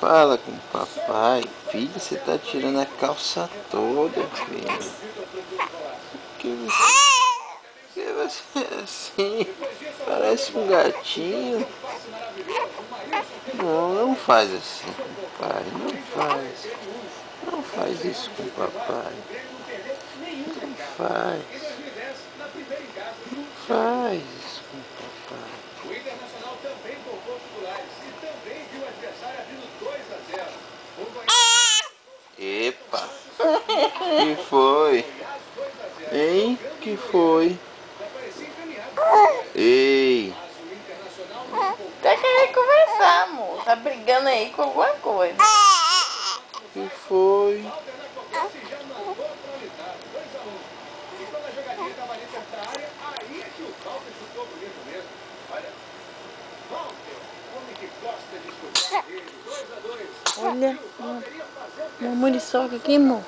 Fala com o papai. Filho, você tá tirando a calça toda, filho. Que você é assim? Parece um gatinho. Não, não faz assim, pai. Não faz. Não faz isso com o papai. Não faz. Não faz isso com o papai. O Internacional também poupou titulares e também viu o adversário abrindo 2-0. Epa! Que foi? Hein? Que foi? Ei! Tá querendo conversar, amor. Tá brigando aí com alguma coisa. Que foi? Olha, uma muriçoca aqui, amor.